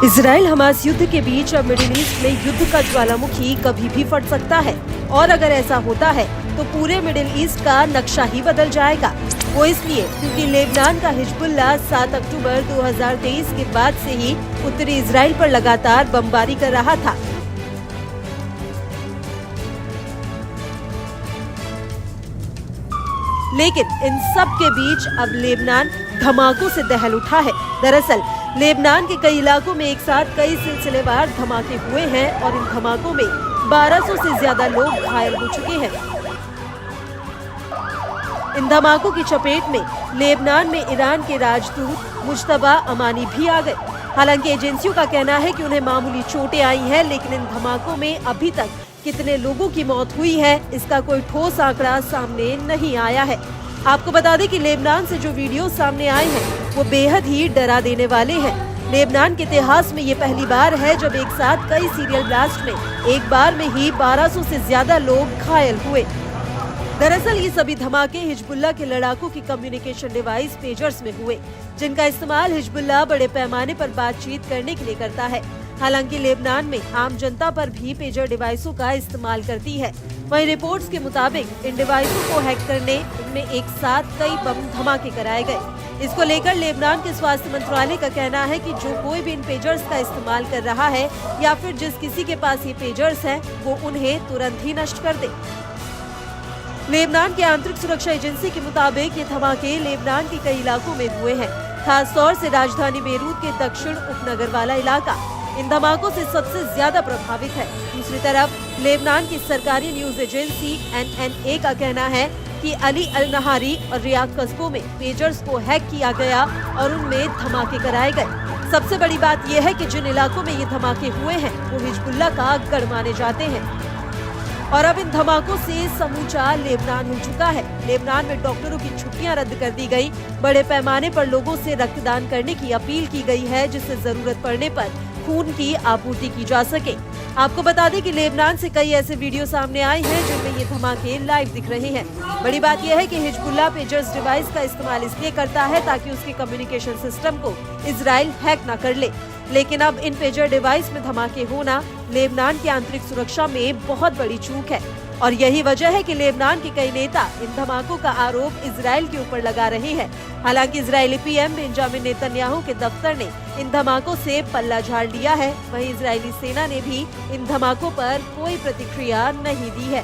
Israel Hamas युद्ध के बीच अब मिडिल ईस्ट में युद्ध का ज्वालामुखी कभी भी फट सकता है और अगर ऐसा होता है तो पूरे मिडिल ईस्ट का नक्शा ही बदल जाएगा। वो इसलिए क्योंकि लेबनान का हिजबुल्लाह 7 अक्टूबर 2023 के बाद से ही उत्तरी इजराइल पर लगातार बमबारी कर रहा था। लेकिन इन सब के बीच अब लेबनान धमाकों से दहल उठा है। दरअसल लेबनान के कई इलाकों में एक साथ कई सिलसिलेवार धमाके हुए हैं और इन धमाकों में 1200 से ज्यादा लोग घायल हो चुके हैं। इन धमाकों की चपेट में लेबनान में ईरान के राजदूत मुज्तबा अमानी भी आ गए। हालांकि एजेंसियों का कहना है कि उन्हें मामूली चोटें आई हैं, लेकिन इन धमाकों में अभी तक कितने लोगों की मौत हुई है इसका कोई ठोस आंकड़ा सामने नहीं आया है। आपको बता दें कि लेबनान से जो वीडियो सामने आए हैं वो बेहद ही डरा देने वाले हैं। लेबनान के इतिहास में ये पहली बार है जब एक साथ कई सीरियल ब्लास्ट में एक बार में ही 1200 से ज्यादा लोग घायल हुए। दरअसल ये सभी धमाके हिजबुल्लाह के लड़ाकों की कम्युनिकेशन डिवाइस पेजर्स में हुए, जिनका इस्तेमाल हिजबुल्लाह बड़े पैमाने पर बातचीत करने के लिए करता है। हालांकि लेबनान में आम जनता पर भी पेजर डिवाइसों का इस्तेमाल करती है। वहीं रिपोर्ट्स के मुताबिक इन डिवाइसों को हैक करने इनमें एक साथ कई बम धमाके कराए गए। इसको लेकर लेबनान के स्वास्थ्य मंत्रालय का कहना है कि जो कोई भी इन पेजर्स का इस्तेमाल कर रहा है या फिर जिस किसी के पास ये पेजर्स हैं, वो उन्हें तुरंत ही नष्ट कर दे। लेबनान के आंतरिक सुरक्षा एजेंसी के मुताबिक ये धमाके लेबनान के कई इलाकों में हुए हैं, खास तौर से राजधानी बेरूत के दक्षिण उपनगर वाला इलाका इन धमाकों से सबसे ज्यादा प्रभावित है। दूसरी तरफ लेबनान की सरकारी न्यूज एजेंसी NNA का कहना है कि अली अल नहारी और रियाद कस्बों में पेजर्स को हैक किया गया और उनमें धमाके कराए गए। सबसे बड़ी बात यह है कि जिन इलाकों में ये धमाके हुए हैं वो हिजबुल्लाह का गढ़ माने जाते हैं और अब इन धमाकों से समूचा लेबनान हिल चुका है। लेबनान में डॉक्टरों की छुट्टियां रद्द कर दी गई। बड़े पैमाने पर लोगों से रक्तदान करने की अपील की गई है, जिससे जरूरत पड़ने पर खून की आपूर्ति की जा सके। आपको बता दें कि लेबनान से कई ऐसे वीडियो सामने आए हैं जिनमें ये धमाके लाइव दिख रहे हैं। बड़ी बात यह है कि हिजबुल्लाह पेजर्स डिवाइस का इस्तेमाल इसलिए करता है ताकि उसके कम्युनिकेशन सिस्टम को इजराइल हैक न कर ले। लेकिन अब इन पेजर डिवाइस में धमाके होना लेबनान की आंतरिक सुरक्षा में बहुत बड़ी चूक है और यही वजह है कि लेबनान के कई नेता इन धमाकों का आरोप इजराइल के ऊपर लगा रहे हैं। हालांकि इजरायली PM बेंजामिन नेतन्याहू के दफ्तर ने इन धमाकों से पल्ला झाड़ लिया है। वहीं इजरायली सेना ने भी इन धमाकों पर कोई प्रतिक्रिया नहीं दी है।